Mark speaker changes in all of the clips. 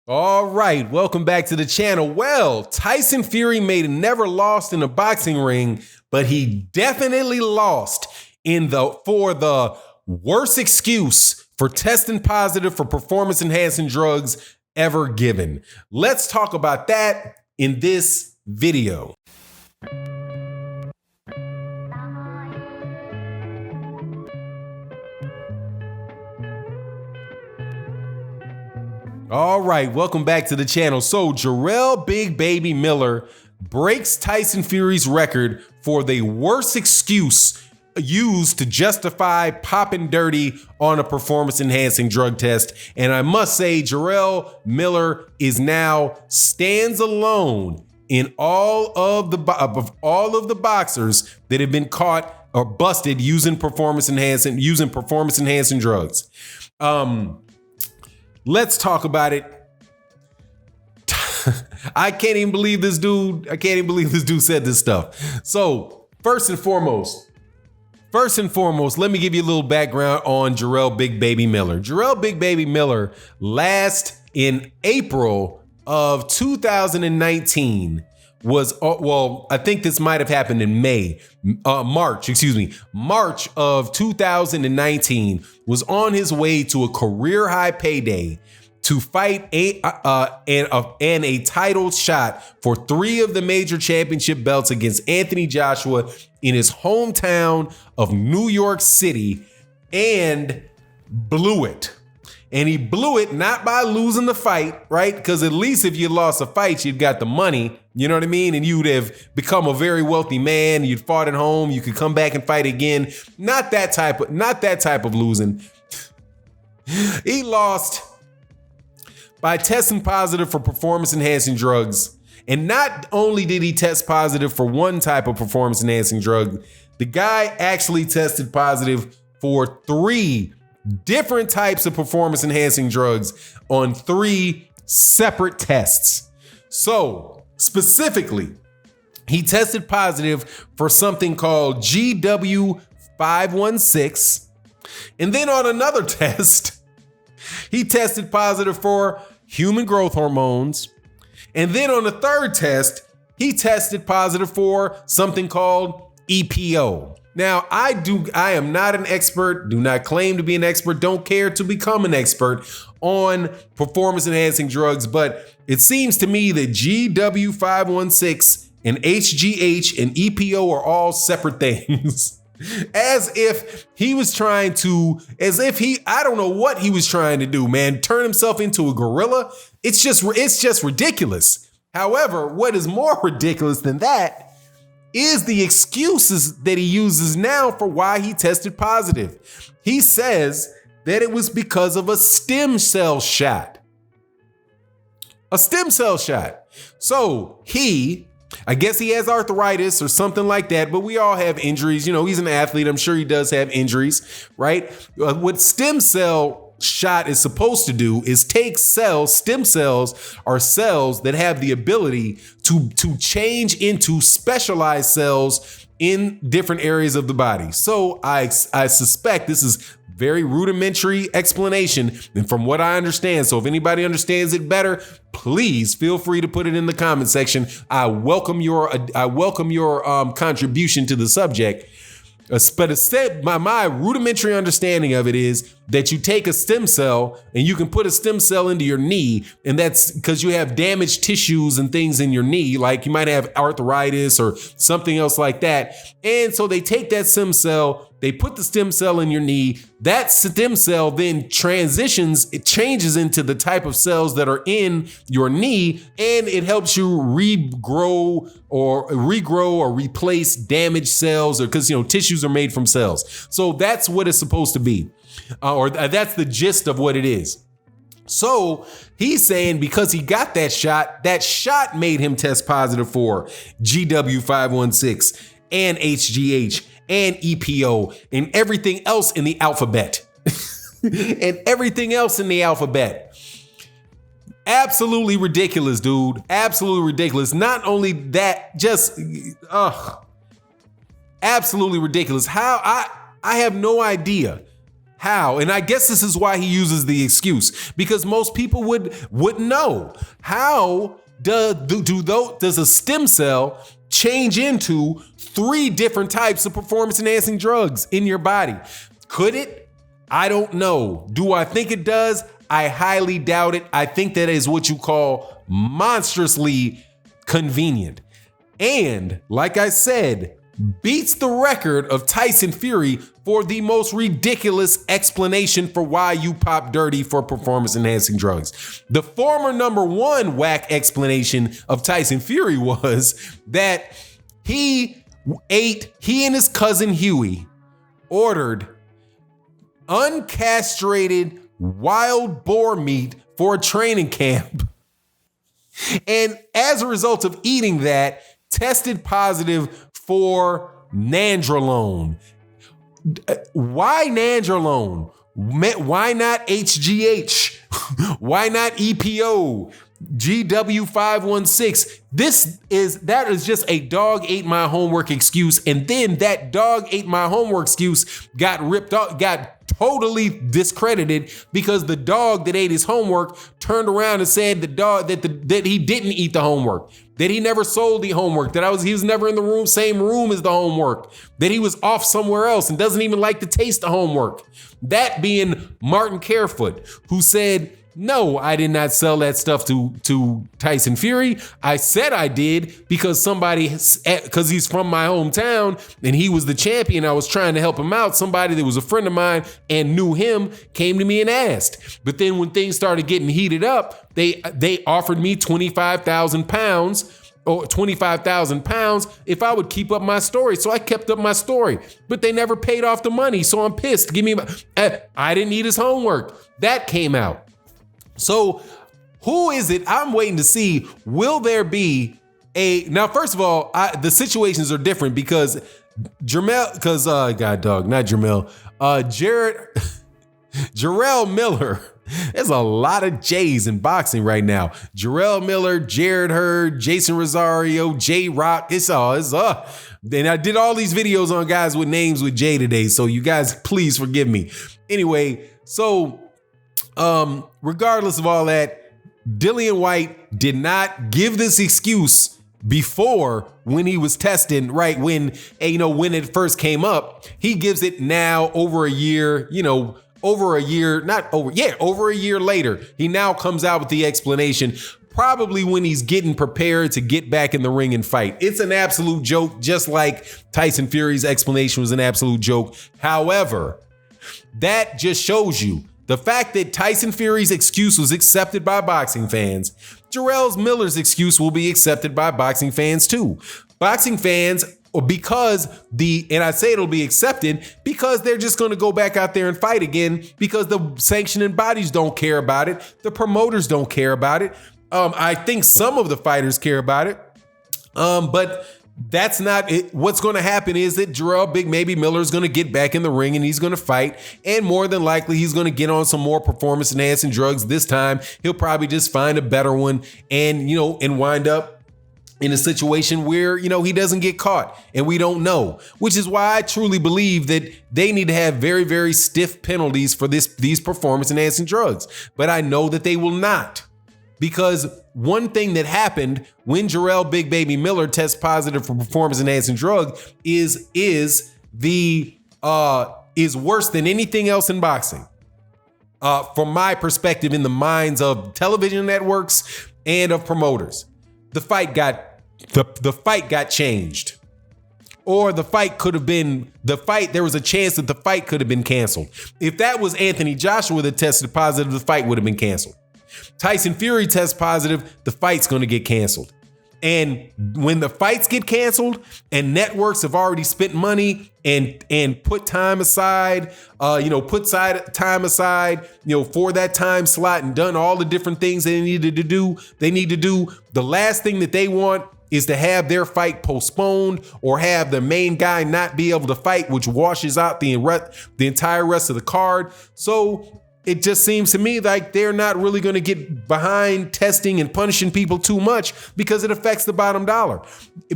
Speaker 1: All right, welcome back to the channel. Well, Tyson Fury may have never lost in a boxing ring, but he definitely lost for the worst excuse for testing positive for performance-enhancing drugs ever given. Let's talk about that in this video. All right, welcome back to the channel. So Jarrell Big Baby Miller breaks Tyson Fury's record for the worst excuse used to justify popping dirty on a performance-enhancing drug test. And I must say, Jarrell Miller stands alone in all of the boxers that have been caught or busted using performance-enhancing drugs. Let's talk about it. I can't even believe this dude said this stuff. So first and foremost, let me give you a little background on Jarrell Big Baby Miller. Jarrell Big Baby Miller last in April of 2019 I think this might have happened in March of 2019, was on his way to a career high payday to fight a title shot for 3 of the major championship belts against Anthony Joshua in his hometown of New York City, and blew it. And he blew it not by losing the fight, right? Because at least if you lost a fight, you'd got the money, you know what I mean? And you'd have become a very wealthy man. You'd fought at home. You could come back and fight again. Not that type of losing. He lost by testing positive for performance-enhancing drugs. And not only did he test positive for one type of performance-enhancing drug, the guy actually tested positive for 3 different types of performance-enhancing drugs on 3 separate tests. So specifically, he tested positive for something called GW516. And then on another test, he tested positive for human growth hormones. And then on the third test, he tested positive for something called EPO. Now, I am not an expert, do not claim to be an expert, don't care to become an expert on performance-enhancing drugs, but it seems to me that GW516 and HGH and EPO are all separate things. I don't know what he was trying to do, man, turn himself into a gorilla. It's just ridiculous. However, what is more ridiculous than that is the excuses that he uses now for why he tested positive. He says that it was because of a stem cell shot. A stem cell shot. So I guess he has arthritis or something like that, but we all have injuries. You know, he's an athlete. I'm sure he does have injuries, right? What stem cell shot is supposed to do is take cells. Stem cells are cells that have the ability to change into specialized cells in different areas of the body. So I suspect this is very rudimentary explanation, and from what I understand, so if anybody understands it better, please feel free to put it in the comment section. I welcome your contribution to the subject. But my rudimentary understanding of it is that you take a stem cell and you can put a stem cell into your knee, and that's because you have damaged tissues and things in your knee, like you might have arthritis or something else like that. And so they take that stem cell, they put the stem cell in your knee. That stem cell then it changes into the type of cells that are in your knee, and it helps you regrow or replace damaged cells, or because tissues are made from cells. So that's what it's supposed to be, or that's the gist of what it is. So he's saying because he got that shot made him test positive for GW516 and HGH and EPO and everything else in the alphabet. And everything else in the alphabet. Absolutely ridiculous, dude. Absolutely ridiculous. Not only that, just absolutely ridiculous. How I have no idea How? And I guess this is why he uses the excuse, because most people wouldn't know. How does a stem cell change into 3 different types of performance enhancing drugs in your body? Could it? I don't know. Do I think it does? I highly doubt it. I think that is what you call monstrously convenient. And like I said, beats the record of Tyson Fury for the most ridiculous explanation for why you pop dirty for performance enhancing drugs. The former #1 whack explanation of Tyson Fury was that he and his cousin Huey ordered uncastrated wild boar meat for a training camp. And as a result of eating that, tested positive for nandrolone. Why nandrolone? Why not HGH? Why not EPO? GW516. That is just a dog ate my homework excuse. And then that dog ate my homework excuse got ripped off, got totally discredited, because the dog that ate his homework turned around and said that he didn't eat the homework, that he never sold the homework, that he was never in the same room as the homework, that he was off somewhere else and doesn't even like to taste the homework. That being Martin Carefoot, who said, no, I did not sell that stuff to Tyson Fury. I said I did because he's from my hometown and he was the champion. I was trying to help him out. Somebody that was a friend of mine and knew him came to me and asked. But then when things started getting heated up, they offered me 25,000 pounds or 25,000 pounds if I would keep up my story. So I kept up my story, but they never paid off the money. So I'm pissed. I didn't eat his homework. That came out. So who is it? I'm waiting to see, will there be now, first of all, the situations are different because Jarrell Miller, there's a lot of J's in boxing right now. Jarrell Miller, Jared Hurd, Jason Rosario, J Rock, and I did all these videos on guys with names with J today, so you guys please forgive me. Anyway, so regardless of all that, Dillian White did not give this excuse before when he was testing, right? When it first came up, he gives it now over a year later. He now comes out with the explanation, probably when he's getting prepared to get back in the ring and fight. It's an absolute joke, just like Tyson Fury's explanation was an absolute joke. However, that just shows you the fact that Tyson Fury's excuse was accepted by boxing fans. Jarrell Miller's excuse will be accepted by boxing fans too. Boxing fans, and I say it'll be accepted because they're just going to go back out there and fight again because the sanctioning bodies don't care about it. The promoters don't care about it. I think some of the fighters care about it. But that's not it. What's going to happen is that Jarrell Big Maybe Miller is going to get back in the ring and he's going to fight. And more than likely, he's going to get on some more performance enhancing drugs. This time, he'll probably just find a better one and wind up in a situation where, he doesn't get caught and we don't know, which is why I truly believe that they need to have very, very stiff penalties for these performance enhancing drugs. But I know that they will not. Because one thing that happened when Jarrell Big Baby Miller tests positive for performance enhancing drug is worse than anything else in boxing. From my perspective, in the minds of television networks and of promoters, the fight got changed. Or there was a chance that the fight could have been canceled. If that was Anthony Joshua that tested positive, the fight would have been canceled. Tyson Fury tests positive, the fight's going to get canceled. And when the fights get canceled and networks have already spent money and put time aside, for that time slot and done all the different things they need to do, the last thing that they want is to have their fight postponed or have the main guy not be able to fight, which washes out the entire rest of the card. So it just seems to me like they're not really going to get behind testing and punishing people too much because it affects the bottom dollar.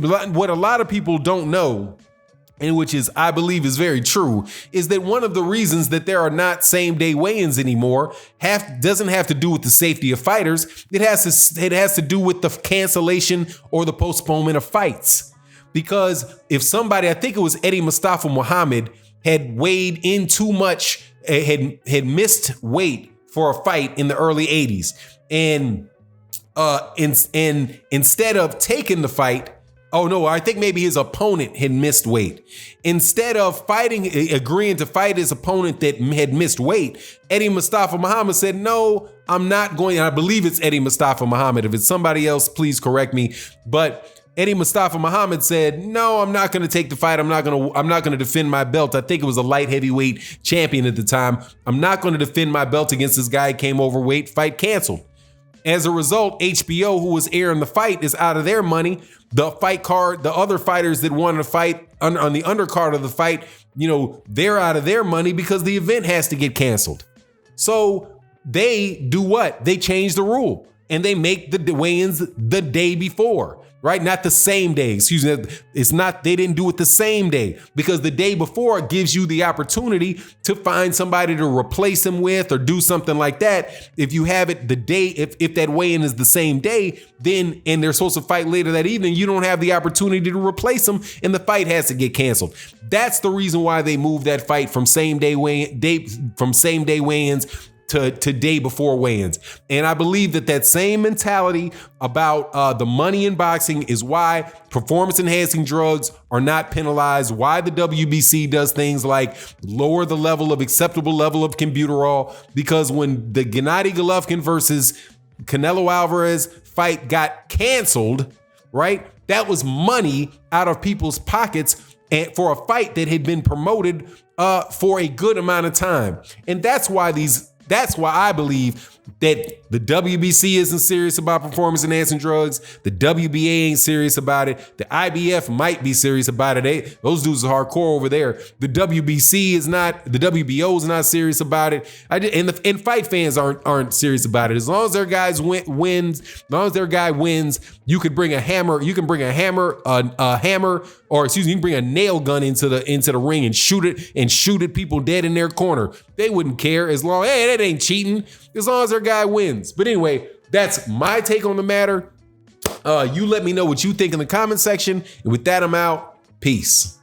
Speaker 1: What a lot of people don't know and which is, I believe, is very true, is that one of the reasons that there are not same-day weigh-ins anymore doesn't have to do with the safety of fighters. It has to do with the cancellation or the postponement of fights. Because if somebody, I think it was Eddie Mustafa Muhammad, had weighed in too much, had missed weight for a fight in the early 80s, and instead of taking the fight, oh no, I think maybe his opponent had missed weight. Instead of agreeing to fight his opponent that had missed weight, Eddie Mustafa Muhammad said, no, I'm not going. And I believe it's Eddie Mustafa Muhammad. If it's somebody else, please correct me. But Eddie Mustafa Muhammad said, no, I'm not going to take the fight. I'm not going to defend my belt. I think it was a light heavyweight champion at the time. I'm not going to defend my belt against this guy who came overweight. Fight canceled. As a result, HBO, who was airing the fight, is out of their money. The fight card, the other fighters that wanted to fight on the undercard of the fight, they're out of their money because the event has to get canceled. So they do what? They change the rule and they make the weigh-ins the day before. Right? Not the same day. Excuse me. It's not, they didn't do it the same day, because the day before gives you the opportunity to find somebody to replace him with or do something like that. If you have it the day, if that weigh-in is the same day, then, and they're supposed to fight later that evening, you don't have the opportunity to replace them and the fight has to get canceled. That's the reason why they moved that fight from same day weigh-ins to day before weigh-ins. And I believe that same mentality about the money in boxing is why performance enhancing drugs are not penalized, why the WBC does things like lower the acceptable level of Clenbuterol, because when the Gennady Golovkin versus Canelo Alvarez fight got canceled, right? That was money out of people's pockets and for a fight that had been promoted for a good amount of time. And that's why I believe that the WBC isn't serious about performance enhancing drugs. The WBA ain't serious about it. The IBF might be serious about it. Those dudes are hardcore over there. The WBC is not. The WBO is not serious about it. And fight fans aren't serious about it. As long as their guy wins, you could bring a hammer. You can bring a hammer, you can bring a nail gun into the ring and shoot it. People dead in their corner. They wouldn't care as long. Hey, that ain't cheating. As long as their guy wins. But anyway, that's my take on the matter. You let me know what you think in the comment section. And with that, I'm out. Peace.